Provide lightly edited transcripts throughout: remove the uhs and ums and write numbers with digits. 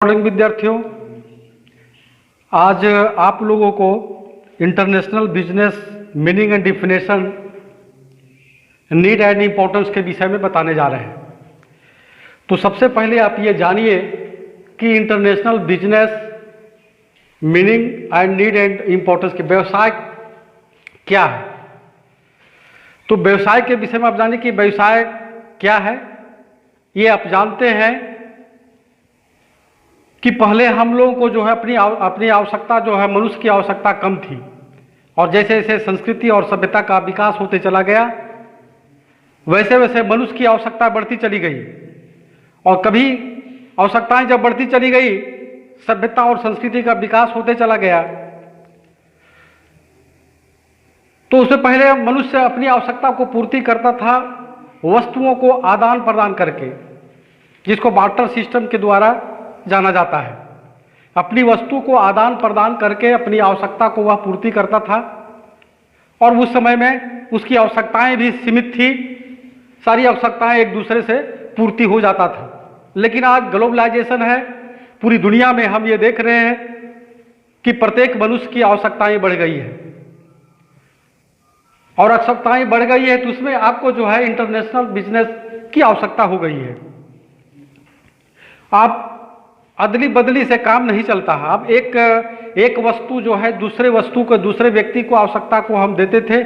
Morning विद्यार्थियों, आज आप लोगों को international business meaning and definition, need and importance के विषय में बताने जा रहे हैं। तो सबसे पहले आप ये जानिए कि international business meaning and need and importance के व्यवसाय क्या है। तो व्यवसाय के विषय में आप जानिए कि व्यवसाय क्या है। ये आप जानते हैं कि पहले हम लोगों को जो है अपनी आवश्यकता जो है मनुष्य की आवश्यकता कम थी, और जैसे जैसे संस्कृति और सभ्यता का विकास होते चला गया वैसे वैसे मनुष्य की आवश्यकता बढ़ती चली गई। और कभी आवश्यकताएं जब बढ़ती चली गई, सभ्यता और संस्कृति का विकास होते चला गया, तो उससे पहले मनुष्य अपनी आवश्यकता को पूर्ति करता था वस्तुओं को आदान प्रदान करके, जिसको बार्टर सिस्टम के द्वारा जाना जाता है। अपनी वस्तु को आदान प्रदान करके अपनी आवश्यकता को वह पूर्ति करता था, और उस समय में उसकी आवश्यकताएं भी सीमित थी, सारी आवश्यकताएं एक दूसरे से पूर्ति हो जाता था। लेकिन आज ग्लोबलाइजेशन है, पूरी दुनिया में हम ये देख रहे हैं कि प्रत्येक मनुष्य की आवश्यकताएं बढ़ गई है, और आवश्यकताएं बढ़ गई है तो उसमें आपको जो है इंटरनेशनल बिजनेस की आवश्यकता हो गई है। आप अदली बदली से काम नहीं चलता है। अब एक वस्तु जो है दूसरे वस्तु को, दूसरे व्यक्ति को आवश्यकता को हम देते थे,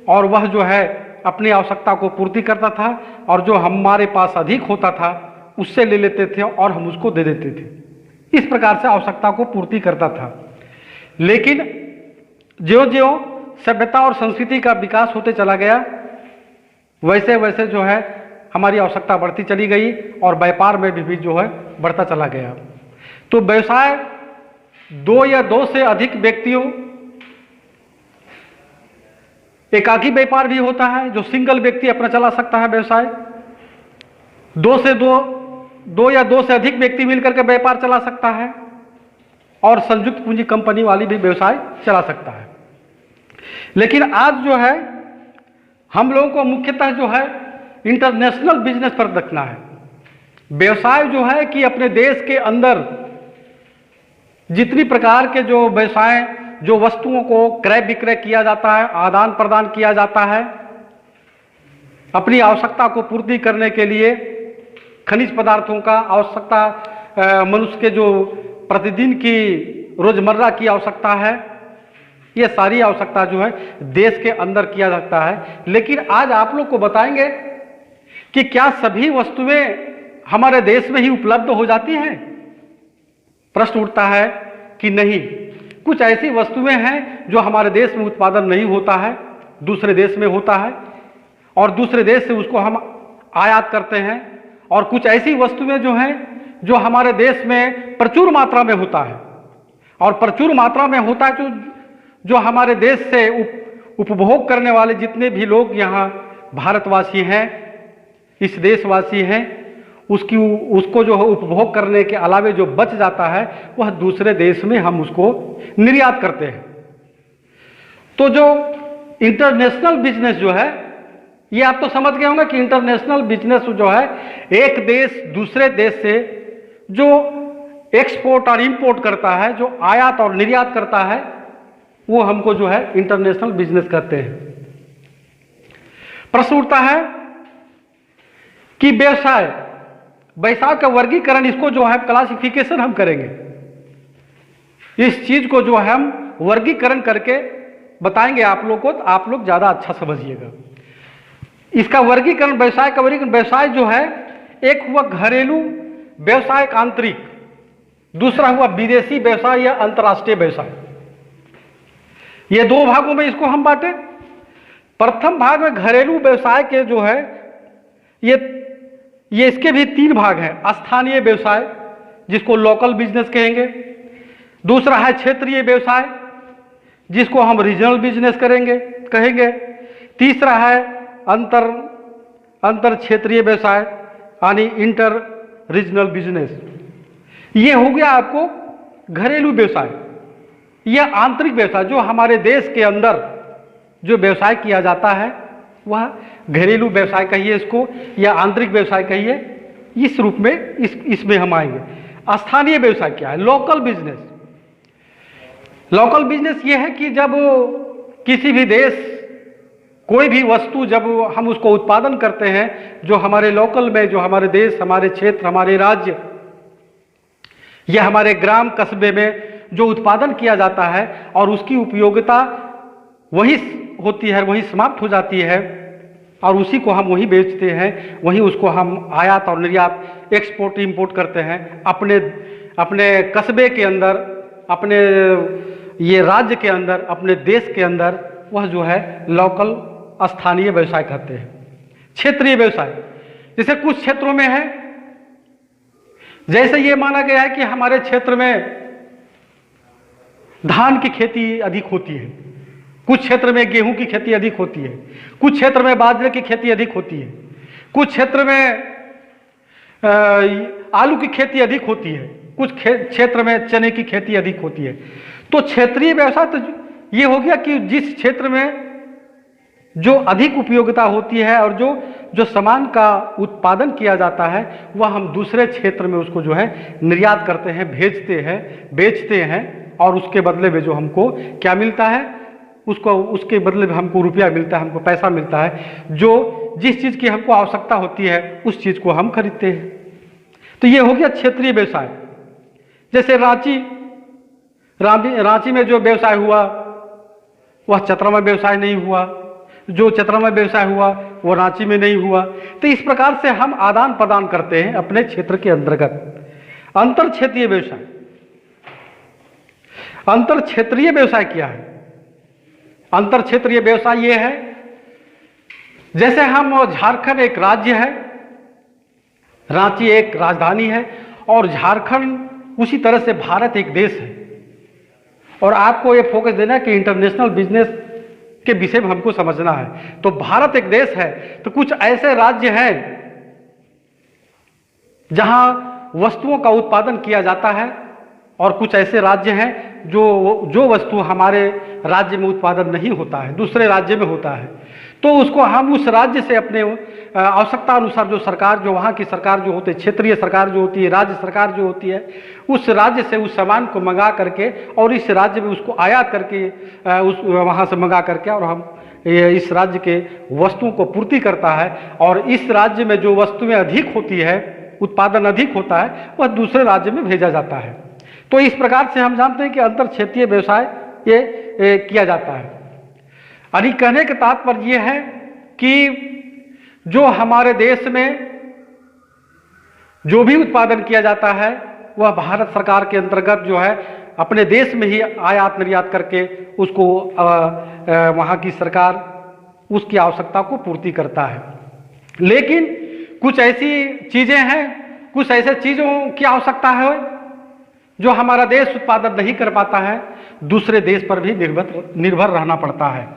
और वह जो है अपनी आवश्यकता को पूर्ति करता था, और जो हमारे पास अधिक होता था उससे ले लेते थे और हम उसको दे देते थे। इस प्रकार से आवश्यकता को पूर्ति करता था। लेकिन ज्यों ज्यों सभ्यता और संस्कृति का विकास होते चला गया, वैसे वैसे जो है हमारी आवश्यकता बढ़ती चली गई, और व्यापार में भी जो है बढ़ता चला गया। तो व्यवसाय दो या दो से अधिक व्यक्तियों, एकाकी व्यापार भी होता है जो सिंगल व्यक्ति अपना चला सकता है व्यवसाय। दो या दो से अधिक व्यक्ति मिलकर के व्यापार चला सकता है, और संयुक्त पूंजी कंपनी वाली भी व्यवसाय चला सकता है। लेकिन आज जो है हम लोगों को मुख्यतः जो है इंटरनेशनल बिजनेस पर देखना है। व्यवसाय जो है कि अपने देश के अंदर जितनी प्रकार के जो व्यवसाय, जो वस्तुओं को क्रय विक्रय किया जाता है, आदान प्रदान किया जाता है, अपनी आवश्यकता को पूर्ति करने के लिए खनिज पदार्थों का आवश्यकता, मनुष्य के जो प्रतिदिन की रोजमर्रा की आवश्यकता है, ये सारी आवश्यकता जो है देश के अंदर किया जाता है। लेकिन आज आप लोग को बताएंगे कि क्या सभी वस्तुएं हमारे देश में ही उपलब्ध हो जाती हैं। प्रश्न उठता है कि नहीं, कुछ ऐसी वस्तुएं हैं जो हमारे देश में उत्पादन नहीं होता है, दूसरे देश में होता है, और दूसरे देश से उसको हम आयात करते हैं। और कुछ ऐसी वस्तुएं जो हैं जो हमारे देश में प्रचुर मात्रा में होता है, और प्रचुर मात्रा में होता है जो हमारे देश से उपभोग करने वाले जितने भी लोग यहाँ भारतवासी हैं, इस देशवासी हैं, उसको जो है उपभोग करने के अलावे जो बच जाता है वह दूसरे देश में हम उसको निर्यात करते हैं। तो जो इंटरनेशनल बिजनेस जो है, ये आप तो समझ गए होंगे कि इंटरनेशनल बिजनेस जो है एक देश दूसरे देश से जो एक्सपोर्ट और इंपोर्ट करता है, जो आयात और निर्यात करता है, वो हमको जो है इंटरनेशनल बिजनेस कहते हैं। प्रश्न उठता है कि व्यवसाय का वर्गीकरण, इसको जो है क्लासिफिकेशन हम करेंगे। इस चीज को जो है हम वर्गीकरण करके बताएंगे आप लोग को, तो आप लोग ज्यादा अच्छा समझिएगा। इसका वर्गीकरण, व्यवसाय का वर्गीकरण, व्यवसाय जो है एक हुआ घरेलू व्यवसाय आंतरिक, दूसरा हुआ विदेशी व्यवसाय या अंतर्राष्ट्रीय व्यवसाय। ये दो भागों में इसको हम बांटे। प्रथम भाग में घरेलू व्यवसाय के जो है ये इसके भी तीन भाग हैं। स्थानीय व्यवसाय, जिसको लोकल बिजनेस कहेंगे। दूसरा है क्षेत्रीय व्यवसाय, जिसको हम रीजनल बिजनेस कहेंगे। तीसरा है अंतर क्षेत्रीय व्यवसाय, यानी इंटर रीजनल बिजनेस। ये हो गया आपको घरेलू व्यवसाय। यह आंतरिक व्यवसाय, जो हमारे देश के अंदर जो व्यवसाय किया जाता है वह घरेलू व्यवसाय कहिए इसको, या आंतरिक व्यवसाय कहिए, इस रूप में इसमें हम आएंगे। स्थानीय व्यवसाय क्या है? Local business. लोकल बिजनेस ये है कि जब किसी भी देश कोई भी वस्तु जब हम उसको उत्पादन करते हैं, जो हमारे लोकल में, जो हमारे देश, हमारे क्षेत्र, हमारे राज्य या हमारे ग्राम कस्बे में जो उत्पादन किया जाता है और उसकी उपयोगिता वही होती है, वही समाप्त हो जाती है और उसी को हम वही बेचते हैं, वहीं उसको हम आयात और निर्यात, एक्सपोर्ट इंपोर्ट करते हैं अपने अपने कस्बे के अंदर, अपने ये राज्य के अंदर, अपने देश के अंदर, वह जो है लोकल स्थानीय व्यवसाय कहते हैं। क्षेत्रीय व्यवसाय जैसे कुछ क्षेत्रों में है, जैसे ये माना गया है कि हमारे क्षेत्र में धान की खेती अधिक होती है, कुछ क्षेत्र में गेहूं की खेती अधिक होती है, कुछ क्षेत्र में बाजरे की खेती अधिक होती है, कुछ क्षेत्र में आलू की खेती अधिक होती है, कुछ क्षेत्र में चने की खेती अधिक होती है। तो क्षेत्रीय व्यवसाय तो ये हो गया कि जिस क्षेत्र में जो अधिक उपयोगिता होती है और जो सामान का उत्पादन किया जाता है वह हम दूसरे क्षेत्र में उसको जो है निर्यात करते हैं, भेजते हैं, बेचते हैं और उसके बदले में जो हमको क्या मिलता है, उसके बदले में हमको रुपया मिलता है, हमको पैसा मिलता है, जो जिस चीज़ की हमको आवश्यकता होती है उस चीज़ को हम खरीदते हैं। तो ये हो गया क्षेत्रीय व्यवसाय। जैसे रांची में जो व्यवसाय हुआ वह चतरा में व्यवसाय नहीं हुआ, जो चतरा में व्यवसाय हुआ वो रांची में नहीं हुआ। तो इस प्रकार से हम आदान प्रदान करते हैं अपने क्षेत्र के अंतर्गत। अंतर क्षेत्रीय व्यवसाय, अंतर क्षेत्रीय व्यवसाय क्या है? अंतर क्षेत्रीय व्यवसाय ये है, जैसे हम झारखंड एक राज्य है, रांची एक राजधानी है और झारखंड उसी तरह से भारत एक देश है। और आपको ये फोकस देना है कि इंटरनेशनल बिजनेस के विषय में हमको समझना है। तो भारत एक देश है, तो कुछ ऐसे राज्य हैं जहां वस्तुओं का उत्पादन किया जाता है और कुछ ऐसे राज्य हैं जो वस्तु हमारे राज्य में उत्पादन नहीं होता है, दूसरे राज्य में होता है। तो उसको हम उस राज्य से अपने आवश्यकता अनुसार जो सरकार, जो वहाँ की सरकार जो होती है, क्षेत्रीय सरकार जो होती है, राज्य सरकार जो होती है, उस राज्य से उस सामान को मंगा करके और इस राज्य में उसको आयात करके उस वहाँ से मंगा करके और हम इस राज्य के वस्तुओं को पूर्ति करता है और इस राज्य में जो वस्तुएं अधिक होती है, उत्पादन अधिक होता है, वह दूसरे राज्य में भेजा जाता है। तो इस प्रकार से हम जानते हैं कि अंतर क्षेत्रीय व्यवसाय ये किया जाता है। यानी कहने का तात्पर्य यह है कि जो हमारे देश में जो भी उत्पादन किया जाता है वह भारत सरकार के अंतर्गत जो है अपने देश में ही आयात निर्यात करके उसको वहाँ की सरकार उसकी आवश्यकता को पूर्ति करता है। लेकिन कुछ ऐसी चीज़ें हैं, कुछ ऐसे चीज़ों की आवश्यकता है जो हमारा देश उत्पादन नहीं कर पाता है, दूसरे देश पर भी निर्भर रहना पड़ता है।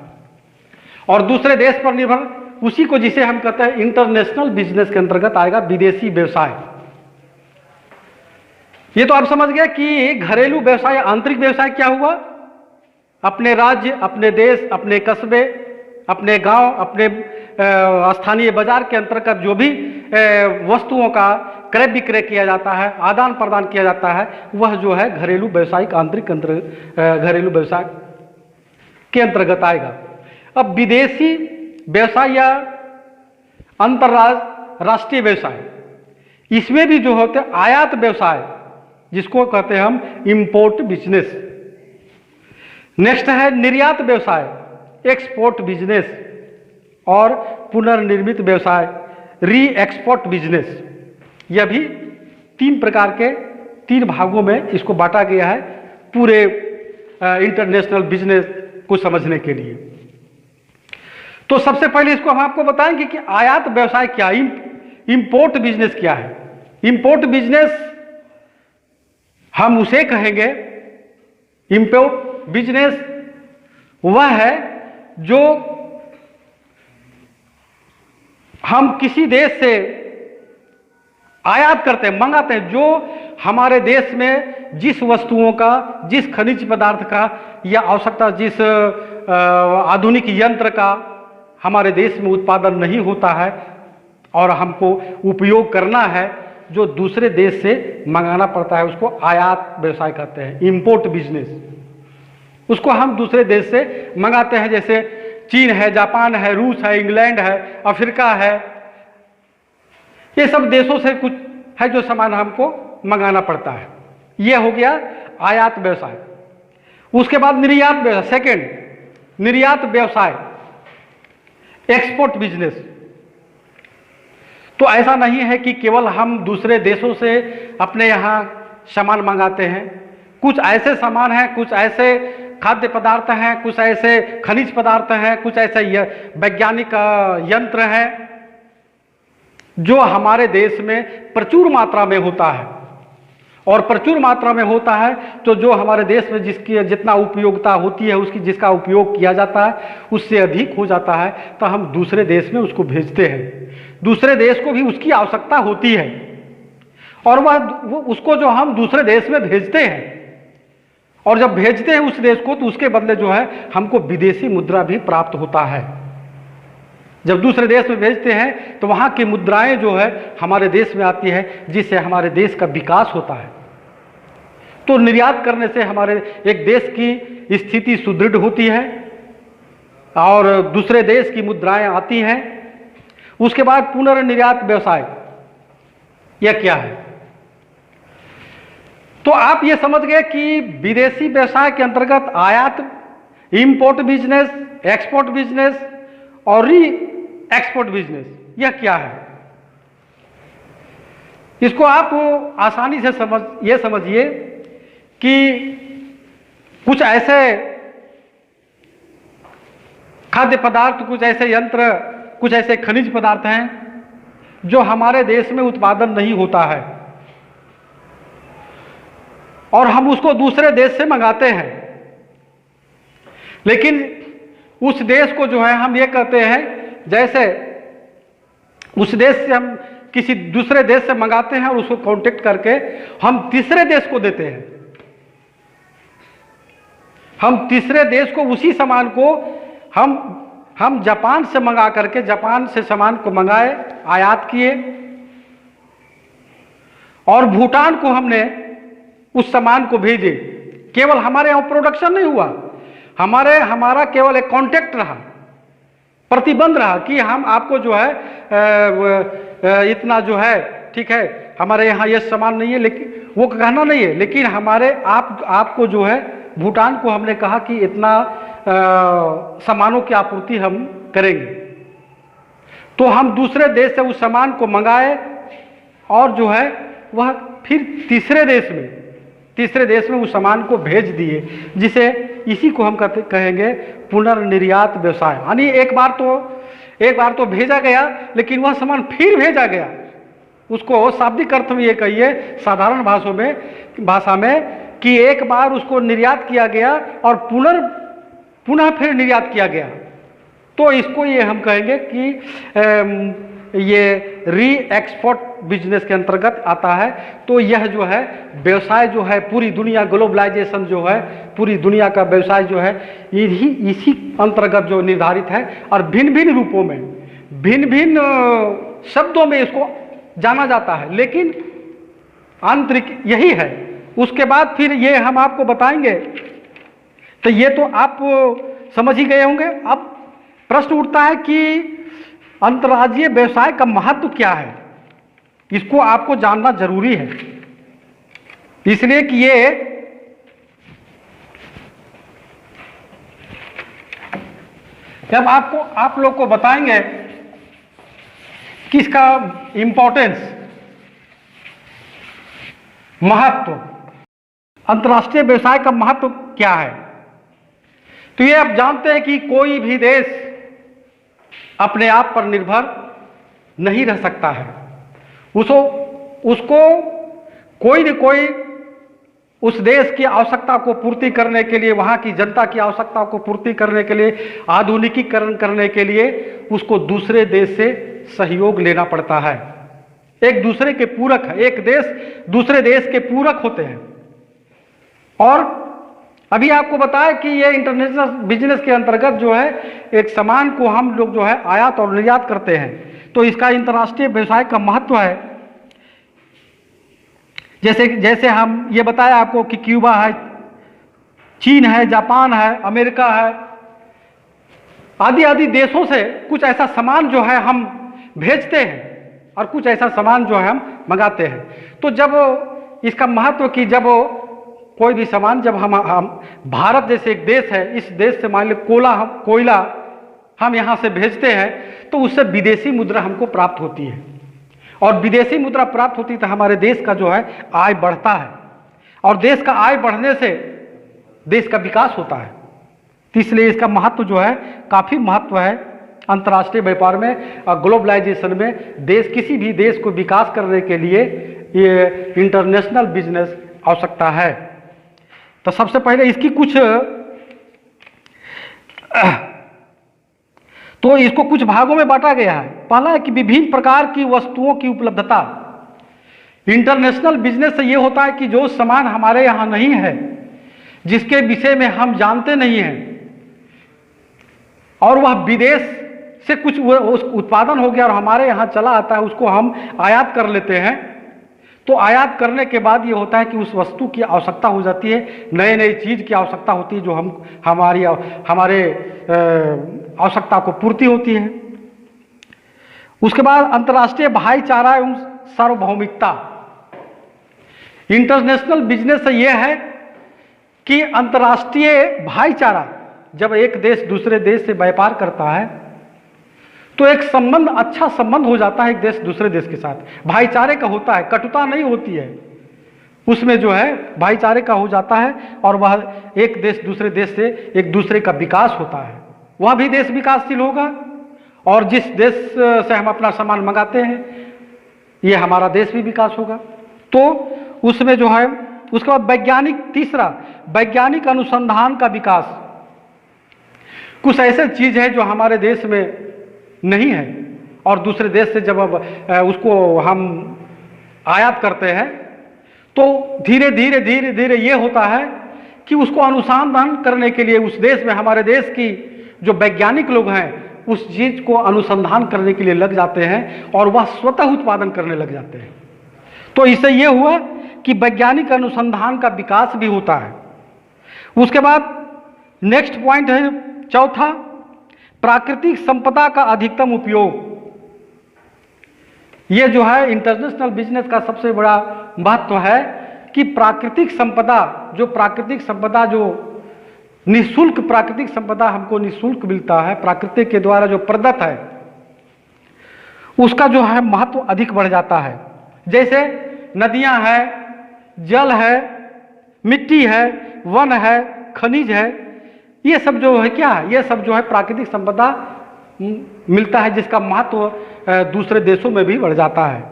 और दूसरे देश पर निर्भर उसी को जिसे हम कहते हैं इंटरनेशनल बिजनेस के अंतर्गत आएगा विदेशी व्यवसाय। ये तो आप समझ गए कि घरेलू व्यवसाय, आंतरिक व्यवसाय क्या हुआ? अपने राज्य, अपने देश, अपने कस्बे, अपने गांव, अपने स्थानीय बाजार के अंतर्गत जो भी वस्तुओं का क्रय विक्रय किया जाता है, आदान प्रदान किया जाता है, वह जो है घरेलू व्यवसायिक आंतरिक घरेलू व्यवसाय के अंतर्गत आएगा। अब विदेशी व्यवसाय या अंतरराष्ट्रीय व्यवसाय, इसमें भी जो होते हैं आयात व्यवसाय, जिसको कहते हैं हम इंपोर्ट बिजनेस। नेक्स्ट है निर्यात व्यवसाय, एक्सपोर्ट बिजनेस, और पुनर्निर्मित व्यवसाय, री एक्सपोर्ट बिजनेस। यह भी तीन प्रकार के, तीन भागों में इसको बांटा गया है पूरे इंटरनेशनल बिजनेस को समझने के लिए। तो सबसे पहले इसको हम आपको बताएंगे कि आयात व्यवसाय क्या है, इंपोर्ट बिजनेस क्या है। इंपोर्ट बिजनेस हम उसे कहेंगे, इंपोर्ट बिजनेस वह है जो हम किसी देश से आयात करते हैं, मंगाते हैं, जो हमारे देश में जिस वस्तुओं का, जिस खनिज पदार्थ का या आवश्यकता, जिस आधुनिक यंत्र का हमारे देश में उत्पादन नहीं होता है और हमको उपयोग करना है, जो दूसरे देश से मंगाना पड़ता है, उसको आयात व्यवसाय कहते हैं, इंपोर्ट बिजनेस। उसको हम दूसरे देश से मंगाते हैं, जैसे चीन है, जापान है, रूस है, इंग्लैंड है, अफ्रीका है, ये सब देशों से कुछ है जो सामान हमको मंगाना पड़ता है। यह हो गया आयात व्यवसाय। उसके बाद निर्यात व्यवसाय, सेकेंड निर्यात व्यवसाय, एक्सपोर्ट बिजनेस। तो ऐसा नहीं है कि केवल हम दूसरे देशों से अपने यहाँ सामान मंगाते हैं। कुछ ऐसे सामान हैं, कुछ ऐसे खाद्य पदार्थ हैं, कुछ ऐसे खनिज पदार्थ हैं, कुछ ऐसे वैज्ञानिक यंत्र हैं जो हमारे देश में प्रचुर मात्रा में होता है। और प्रचुर मात्रा में होता है तो जो हमारे देश में जिसकी जितना उपयोगिता होती है, उसकी जिसका उपयोग किया जाता है उससे अधिक हो जाता है, तो हम दूसरे देश में उसको भेजते हैं। दूसरे देश को भी उसकी आवश्यकता होती है, और वह उसको जो हम दूसरे देश में भेजते हैं, और जब भेजते हैं उस देश को, तो उसके बदले जो है हमको विदेशी मुद्रा भी प्राप्त होता है। जब दूसरे देश में भेजते हैं तो वहाँ की मुद्राएं जो है हमारे देश में आती है, जिससे हमारे देश का विकास होता है। तो निर्यात करने से हमारे एक देश की स्थिति सुदृढ़ होती है और दूसरे देश की मुद्राएं आती हैं। उसके बाद पुनर्निर्यात व्यवसाय, यह क्या है? तो आप ये समझ गए कि विदेशी व्यवसाय के अंतर्गत आयात, इंपोर्ट बिजनेस, एक्सपोर्ट बिजनेस और री एक्सपोर्ट बिजनेस, यह क्या है? इसको आप आसानी से समझिए कि कुछ ऐसे खाद्य पदार्थ, कुछ ऐसे यंत्र, कुछ ऐसे खनिज पदार्थ हैं जो हमारे देश में उत्पादन नहीं होता है और हम उसको दूसरे देश से मंगाते हैं। लेकिन उस देश को जो है हम ये कहते हैं, जैसे उस देश से हम किसी दूसरे देश से मंगाते हैं और उसको कांटेक्ट करके हम तीसरे देश को देते हैं। हम तीसरे देश को उसी सामान को हम जापान से मंगा करके, जापान से सामान को मंगाए, आयात किए, और भूटान को हमने उस सामान को भेजे। केवल हमारे यहाँ प्रोडक्शन नहीं हुआ, हमारा केवल एक कांटेक्ट रहा, प्रतिबंध रहा कि हम आपको जो है इतना जो है, ठीक है, हमारे यहाँ ये सामान नहीं है, लेकिन वो कहना नहीं है, लेकिन आपको जो है भूटान को हमने कहा कि इतना सामानों की आपूर्ति हम करेंगे। तो हम दूसरे देश से उस सामान को मंगाए और जो है वह फिर तीसरे देश में उस सामान को भेज दिए, जिसे इसी को हम कहेंगे पुनर्निर्यात व्यवसाय। यानी एक बार तो भेजा गया, लेकिन वह सामान फिर भेजा गया। उसको शाब्दिक अर्थ में ये कहिए, साधारण भाषा में, कि एक बार उसको निर्यात किया गया और पुनः फिर निर्यात किया गया। तो इसको ये हम कहेंगे कि ये री एक्सपोर्ट बिजनेस के अंतर्गत आता है। तो यह जो है व्यवसाय जो है पूरी दुनिया, ग्लोबलाइजेशन जो है पूरी दुनिया का व्यवसाय जो है इसी अंतर्गत जो निर्धारित है, और भिन्न भिन्न रूपों में, भिन्न भिन्न शब्दों में इसको जाना जाता है, लेकिन आंतरिक यही है। उसके बाद फिर ये हम आपको बताएंगे। तो ये तो आप समझ ही गए होंगे। अब प्रश्न उठता है कि अंतर्राज्यीय व्यवसाय का महत्व क्या है, इसको आपको जानना जरूरी है, इसलिए कि ये जब आप लोग को बताएंगे कि इसका इंपॉर्टेंस, महत्व, अंतर्राष्ट्रीय व्यवसाय का महत्व क्या है। तो ये आप जानते हैं कि कोई भी देश अपने आप पर निर्भर नहीं रह सकता है। उसको कोई न कोई उस देश की आवश्यकता को पूर्ति करने के लिए, वहाँ की जनता की आवश्यकता को पूर्ति करने के लिए, आधुनिकीकरण करने के लिए उसको दूसरे देश से सहयोग लेना पड़ता है। एक दूसरे के पूरक है, एक देश दूसरे देश के पूरक होते हैं। और अभी आपको बताया कि ये इंटरनेशनल बिजनेस के अंतर्गत जो है एक सामान को हम लोग जो है आयात और निर्यात करते हैं। तो इसका अंतर्राष्ट्रीय व्यवसाय का महत्व है जैसे जैसे हम ये बताया आपको कि क्यूबा है, चीन है, जापान है, अमेरिका है, आदि आदि देशों से कुछ ऐसा सामान जो है हम भेजते हैं और कुछ ऐसा सामान जो है हम मंगाते हैं। तो जब इसका महत्व कि जब कोई भी सामान जब हम भारत जैसे एक देश है, इस देश से मान लो कोयला हम यहाँ से भेजते हैं तो उससे विदेशी मुद्रा हमको प्राप्त होती है, और विदेशी मुद्रा प्राप्त होती है तो हमारे देश का जो है आय बढ़ता है, और देश का आय बढ़ने से देश का विकास होता है। तो इसलिए इसका महत्व जो है काफ़ी महत्व है अंतर्राष्ट्रीय व्यापार में और ग्लोबलाइजेशन में। देश किसी भी देश को विकास करने के लिए ये इंटरनेशनल बिजनेस आवश्यकता है। तो सबसे पहले इसकी कुछ तो इसको कुछ भागों में बांटा गया है। पहला है कि विभिन्न प्रकार की वस्तुओं की उपलब्धता। इंटरनेशनल बिजनेस से ये होता है कि जो सामान हमारे यहाँ नहीं है, जिसके विषय में हम जानते नहीं हैं, और वह विदेश से कुछ उस उत्पादन हो गया और हमारे यहाँ चला आता है, उसको हम आयात कर लेते हैं। तो आयात करने के बाद ये होता है कि उस वस्तु की आवश्यकता हो जाती है, नए नई चीज़ की आवश्यकता होती है जो हमारे आवश्यकता को पूर्ति होती है। उसके बाद अंतर्राष्ट्रीय भाईचारा एवं सार्वभौमिकता। इंटरनेशनल बिजनेस से यह है कि अंतर्राष्ट्रीय भाईचारा, जब एक देश दूसरे देश से व्यापार करता है तो एक संबंध, अच्छा संबंध हो जाता है एक देश दूसरे देश के साथ, भाईचारे का होता है, कटुता नहीं होती है उसमें, जो है भाईचारे का हो जाता है, और वह एक देश दूसरे देश से एक दूसरे का विकास होता है, वह भी देश विकासशील होगा, और जिस देश से हम अपना सामान मंगाते हैं ये हमारा देश भी विकास होगा। तो उसमें जो है उसके बाद वैज्ञानिक, तीसरा वैज्ञानिक अनुसंधान का विकास। कुछ ऐसे चीज़ है जो हमारे देश में नहीं है और दूसरे देश से जब उसको हम आयात करते हैं तो धीरे धीरे धीरे धीरे ये होता है कि उसको अनुसंधान करने के लिए उस देश में हमारे देश की जो वैज्ञानिक लोग हैं उस चीज़ को अनुसंधान करने के लिए लग जाते हैं और वह स्वतः उत्पादन करने लग जाते हैं। तो इससे ये हुआ कि वैज्ञानिक अनुसंधान का विकास भी होता है। उसके बाद नेक्स्ट पॉइंट है चौथा, प्राकृतिक संपदा का अधिकतम उपयोग। ये जो है इंटरनेशनल बिजनेस का सबसे बड़ा महत्व है कि प्राकृतिक संपदा जो निःशुल्क प्राकृतिक संपदा हमको निःशुल्क मिलता है, प्रकृति के द्वारा जो प्रदत्त है, उसका जो है महत्व अधिक बढ़ जाता है। जैसे नदियां हैं, जल है, मिट्टी है, वन है, खनिज है, ये सब जो है क्या है, ये सब जो है प्राकृतिक संपदा मिलता है जिसका महत्व दूसरे देशों में भी बढ़ जाता है।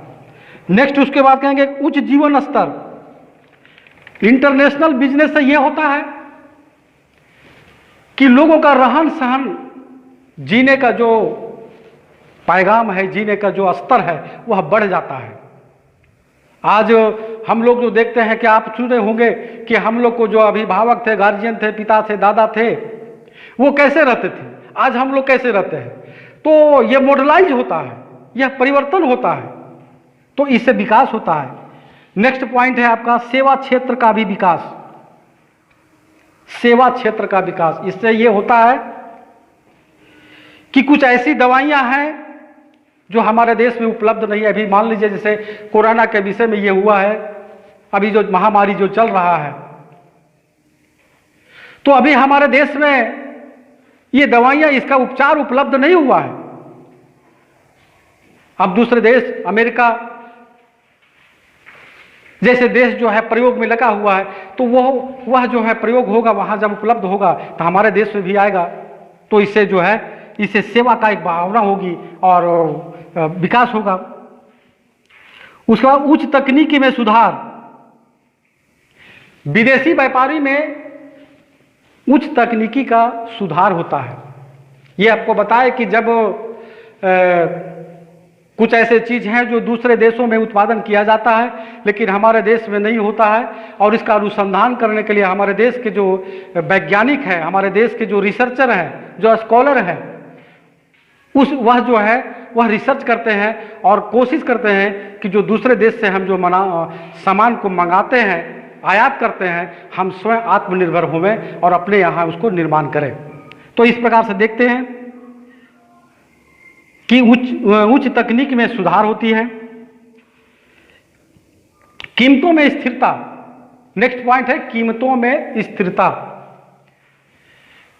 नेक्स्ट उसके बाद कहेंगे उच्च जीवन स्तर। इंटरनेशनल बिजनेस से ये होता है कि लोगों का रहन सहन, जीने का जो पैगाम है, जीने का जो स्तर है वह बढ़ जाता है। आज हम लोग जो देखते हैं कि आप सुने होंगे कि हम लोग को जो अभिभावक थे, गार्जियन थे, पिता थे, दादा थे, वो कैसे रहते थे, आज हम लोग कैसे रहते हैं। तो ये मॉडर्नाइज होता है, यह परिवर्तन होता है, तो इससे विकास होता है। नेक्स्ट पॉइंट है आपका सेवा क्षेत्र का भी विकास। सेवा क्षेत्र का विकास, इससे ये होता है कि कुछ ऐसी दवाइयां हैं जो हमारे देश में उपलब्ध नहीं है। अभी मान लीजिए जैसे कोरोना के विषय में ये हुआ है, अभी जो महामारी जो चल रहा है, तो अभी हमारे देश में ये दवाइयां, इसका उपचार उपलब्ध नहीं हुआ है। अब दूसरे देश, अमेरिका जैसे देश जो है प्रयोग में लगा हुआ है, तो वह जो है प्रयोग होगा, वहां जब उपलब्ध होगा तो हमारे देश में भी आएगा। तो इससे जो है, इससे सेवा का एक भावना होगी और विकास होगा। उसके बाद उच्च तकनीकी में सुधार। विदेशी व्यापारी में उच्च तकनीकी का सुधार होता है। ये आपको बताए कि जब कुछ ऐसे चीज हैं जो दूसरे देशों में उत्पादन किया जाता है लेकिन हमारे देश में नहीं होता है, और इसका अनुसंधान करने के लिए हमारे देश के जो वैज्ञानिक हैं, हमारे देश के जो रिसर्चर हैं, जो स्कॉलर हैं, वह जो है वह रिसर्च करते हैं और कोशिश करते हैं कि जो दूसरे देश से हम जो सामान को मंगाते हैं, आयात करते हैं, हम स्वयं आत्मनिर्भर होवें और अपने यहाँ उसको निर्माण करें। तो इस प्रकार से देखते हैं कि उच्च तकनीक में सुधार होती है। कीमतों में स्थिरता, नेक्स्ट पॉइंट है कीमतों में स्थिरता।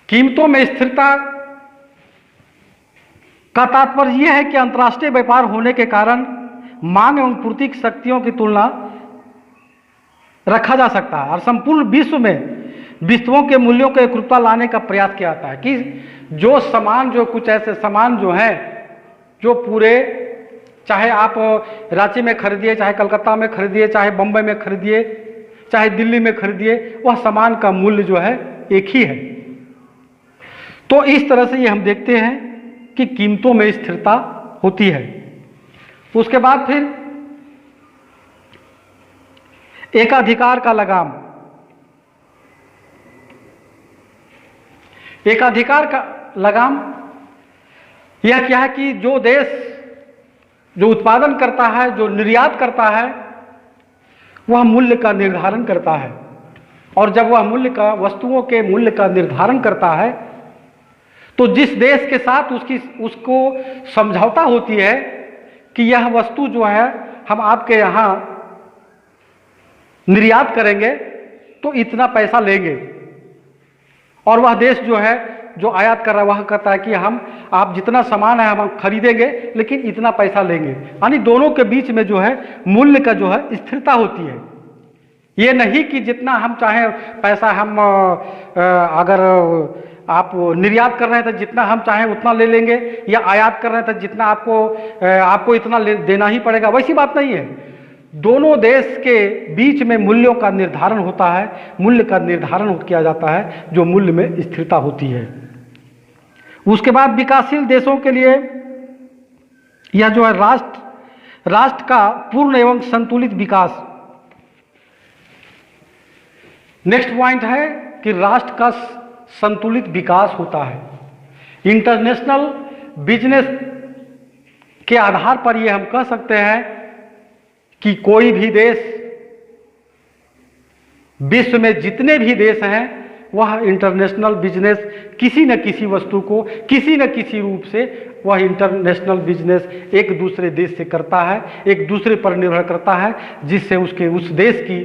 कीमतों में स्थिरता का तात्पर्य यह है कि अंतर्राष्ट्रीय व्यापार होने के कारण मांग एवं पूर्ति की शक्तियों की तुलना रखा जा सकता है और संपूर्ण विश्व में वस्तुओं के मूल्यों को एकरूपता लाने का प्रयास किया जाता है कि जो सामान, जो कुछ ऐसे सामान जो हैं, जो पूरे, चाहे आप रांची में खरीदिए, चाहे कलकत्ता में खरीदिए, चाहे बम्बई में खरीदिए, चाहे दिल्ली में खरीदिए, वह सामान का मूल्य जो है एक ही है। तो इस तरह से ये हम देखते हैं कि कीमतों में स्थिरता होती है। उसके बाद फिर एकाधिकार का लगाम। एकाधिकार का लगाम यह क्या है कि जो देश जो उत्पादन करता है, जो निर्यात करता है, वह मूल्य का निर्धारण करता है और जब वह मूल्य का, वस्तुओं के मूल्य का निर्धारण करता है तो जिस देश के साथ उसको समझौता होती है कि यह वस्तु जो है हम आपके यहाँ निर्यात करेंगे तो इतना पैसा लेंगे, और वह देश जो है जो आयात कर रहा है वह कहता है कि आप जितना सामान है हम खरीदेंगे लेकिन इतना पैसा लेंगे। यानी दोनों के बीच में जो है मूल्य का जो है स्थिरता होती है। ये नहीं कि जितना हम चाहें पैसा हम अगर आप निर्यात कर रहे हैं तो जितना हम चाहें उतना ले लेंगे, या आयात कर रहे हैं तो जितना आपको इतना देना ही पड़ेगा, वैसी बात नहीं है। दोनों देश के बीच में मूल्यों का निर्धारण होता है, मूल्य का निर्धारण किया जाता है, जो मूल्य में स्थिरता होती है। उसके बाद विकासशील देशों के लिए यह जो है राष्ट्र का पूर्ण एवं संतुलित विकास। नेक्स्ट पॉइंट है कि राष्ट्र का संतुलित विकास होता है। इंटरनेशनल बिजनेस के आधार पर यह हम कह सकते हैं कि कोई भी देश, विश्व में जितने भी देश हैं, वह इंटरनेशनल बिजनेस किसी न किसी वस्तु को किसी न किसी रूप से वह इंटरनेशनल बिजनेस एक दूसरे देश से करता है, एक दूसरे पर निर्भर करता है, जिससे उस देश की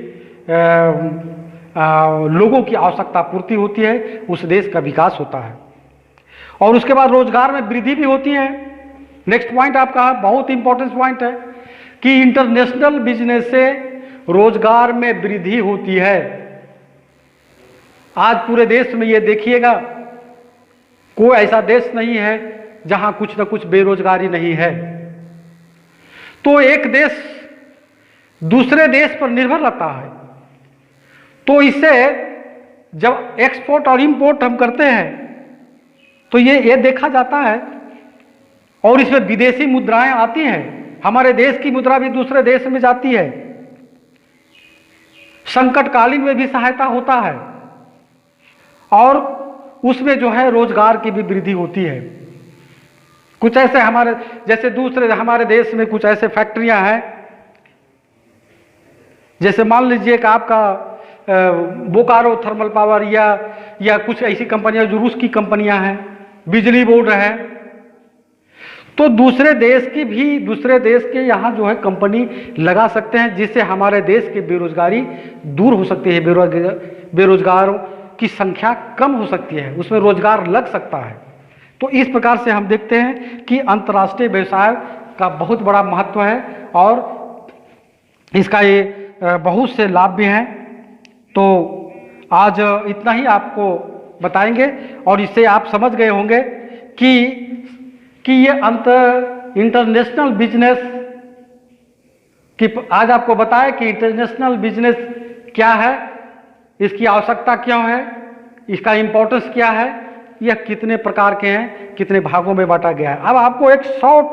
लोगों की आवश्यकता पूर्ति होती है, उस देश का विकास होता है। और उसके बाद रोजगार में वृद्धि भी होती है। नेक्स्ट पॉइंट आपका बहुत इंपॉर्टेंट पॉइंट है कि इंटरनेशनल बिजनेस से रोजगार में वृद्धि होती है। आज पूरे देश में ये देखिएगा, कोई ऐसा देश नहीं है जहां कुछ न कुछ बेरोजगारी नहीं है। तो एक देश दूसरे देश पर निर्भर रहता है, तो इससे जब एक्सपोर्ट और इंपोर्ट हम करते हैं तो ये देखा जाता है, और इसमें विदेशी मुद्राएं आती हैं, हमारे देश की मुद्रा भी दूसरे देश में जाती है, संकटकालीन में भी सहायता होता है, और उसमें जो है रोजगार की भी वृद्धि होती है। कुछ ऐसे जैसे दूसरे हमारे देश में कुछ ऐसे फैक्ट्रियां हैं, जैसे मान लीजिए कि आपका बोकारो थर्मल पावर या कुछ ऐसी कंपनियां जो रूस की कंपनियां हैं, बिजली बोर्ड है, तो दूसरे देश के यहाँ जो है कंपनी लगा सकते हैं, जिससे हमारे देश की बेरोजगारी दूर हो सकती है, बेरोजगारों की संख्या कम हो सकती है, उसमें रोजगार लग सकता है। तो इस प्रकार से हम देखते हैं कि अंतर्राष्ट्रीय व्यवसाय का बहुत बड़ा महत्व है और इसका ये बहुत से लाभ भी हैं। तो आज इतना ही आपको बताएंगे और इससे आप समझ गए होंगे कि ये इंटरनेशनल बिजनेस की, आज आपको बताया कि इंटरनेशनल बिजनेस क्या है, इसकी आवश्यकता क्यों है, इसका इम्पोर्टेंस क्या है, यह कितने प्रकार के हैं, कितने भागों में बांटा गया है। अब आपको एक शॉर्ट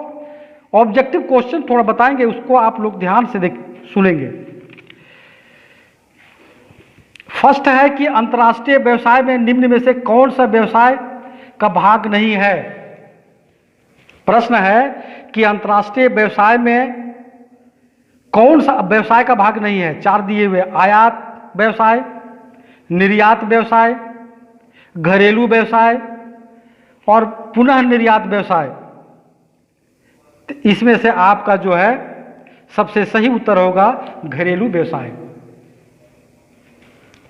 ऑब्जेक्टिव क्वेश्चन थोड़ा बताएंगे, उसको आप लोग ध्यान से सुनेंगे। फर्स्ट है कि अंतर्राष्ट्रीय व्यवसाय में निम्न में से कौन सा व्यवसाय का भाग नहीं है। प्रश्न है कि अंतर्राष्ट्रीय व्यवसाय में कौन सा व्यवसाय का भाग नहीं है? 4 दिए हुए, आयात व्यवसाय, निर्यात व्यवसाय, घरेलू व्यवसाय और पुनः निर्यात व्यवसाय। तो इसमें से आपका जो है सबसे सही उत्तर होगा घरेलू व्यवसाय।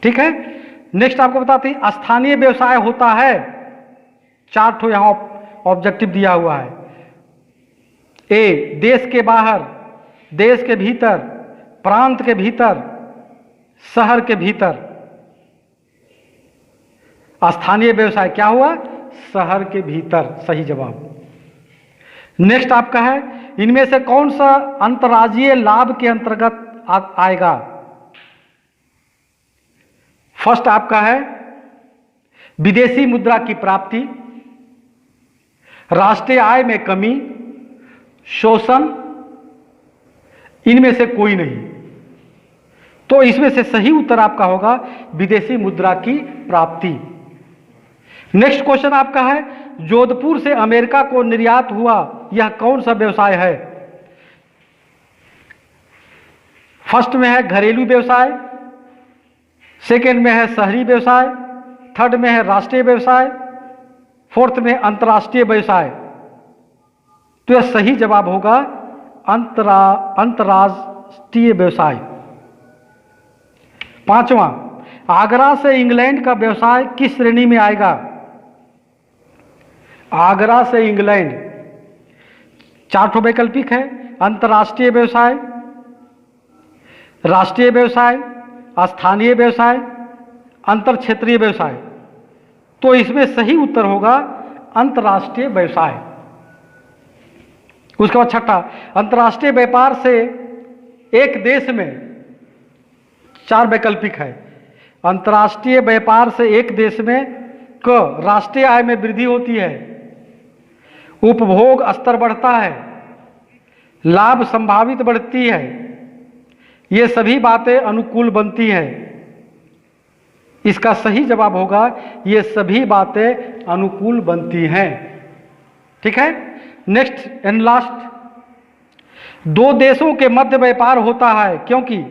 ठीक है, नेक्स्ट आपको बताते हैं स्थानीय व्यवसाय होता है। 4 ठो यहां ऑब्जेक्टिव दिया हुआ है। ए, देश के बाहर, देश के भीतर, प्रांत के भीतर, शहर के भीतर। स्थानीय व्यवसाय क्या हुआ? शहर के भीतर, सही जवाब। नेक्स्ट आपका है इनमें से कौन सा अंतर्राज्यीय लाभ के अंतर्गत आएगा? फर्स्ट आपका है विदेशी मुद्रा की प्राप्ति, राष्ट्रीय आय में कमी, शोषण, इनमें से कोई नहीं। तो इसमें से सही उत्तर आपका होगा विदेशी मुद्रा की प्राप्ति। नेक्स्ट क्वेश्चन आपका है जोधपुर से अमेरिका को निर्यात हुआ यह कौन सा व्यवसाय है? फर्स्ट में है घरेलू व्यवसाय, सेकेंड में है शहरी व्यवसाय, थर्ड में है राष्ट्रीय व्यवसाय, फोर्थ में अंतर्राष्ट्रीय व्यवसाय। तो यह सही जवाब होगा अंतर्राष्ट्रीय व्यवसाय। 5वां, आगरा से इंग्लैंड का व्यवसाय किस श्रेणी में आएगा? आगरा से इंग्लैंड 4 ठो वैकल्पिक है, अंतर्राष्ट्रीय व्यवसाय, राष्ट्रीय व्यवसाय, स्थानीय व्यवसाय, अंतर क्षेत्रीय व्यवसाय। तो इसमें सही उत्तर होगा अंतर्राष्ट्रीय व्यवसाय। उसके बाद 6ठा, अंतर्राष्ट्रीय व्यापार से एक देश में 4 वैकल्पिक है। अंतर्राष्ट्रीय व्यापार से एक देश में क राष्ट्रीय आय में वृद्धि होती है, उपभोग स्तर बढ़ता है, लाभ संभावित बढ़ती है, ये सभी बातें अनुकूल बनती हैं। इसका सही जवाब होगा ये सभी बातें अनुकूल बनती हैं। ठीक है, नेक्स्ट एंड लास्ट, 2 देशों के मध्य व्यापार होता है क्योंकि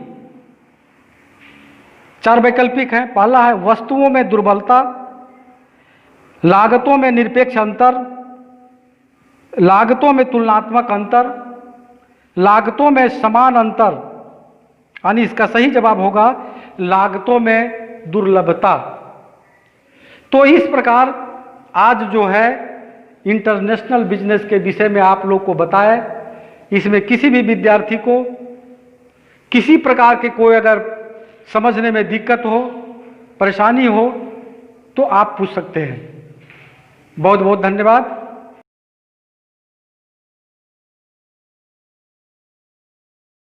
4 वैकल्पिक हैं। पहला है वस्तुओं में दुर्बलता, लागतों में निरपेक्ष अंतर, लागतों में तुलनात्मक अंतर, लागतों में समान अंतर, यानी इसका सही जवाब होगा लागतों में दुर्लभता। तो इस प्रकार आज जो है इंटरनेशनल बिजनेस के विषय में आप लोग को बताया। इसमें किसी भी विद्यार्थी को किसी प्रकार के कोई अगर समझने में दिक्कत हो, परेशानी हो तो आप पूछ सकते हैं। बहुत बहुत धन्यवाद।